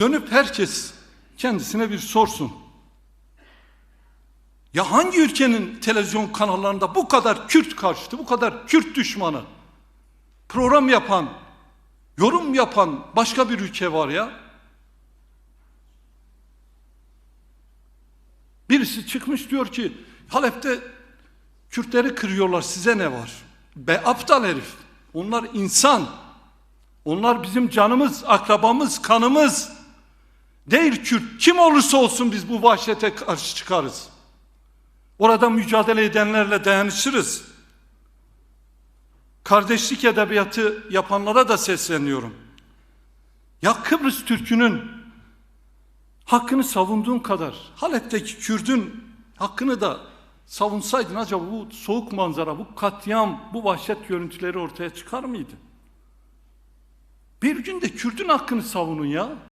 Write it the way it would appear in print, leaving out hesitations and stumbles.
Dönüp herkes kendisine bir sorsun. Ya hangi ülkenin televizyon kanallarında bu kadar Kürt karşıtı, bu kadar Kürt düşmanı program yapan, yorum yapan başka bir ülke var ya? Birisi çıkmış diyor ki Halep'te Kürtleri kırıyorlar, size ne var? Be aptal herif. Onlar insan. Onlar bizim canımız, akrabamız, kanımız. Değil Kürt. Kim olursa olsun biz bu vahşete karşı çıkarız. Orada mücadele edenlerle dayanışırız. Kardeşlik edebiyatı yapanlara da sesleniyorum. Ya Kıbrıs Türk'ünün hakkını savunduğun kadar Halep'teki Kürt'ün hakkını da savunsaydın acaba bu soğuk manzara, bu katliam, bu vahşet görüntüleri ortaya çıkar mıydı? Bir gün de Kürt'ün hakkını savunun ya.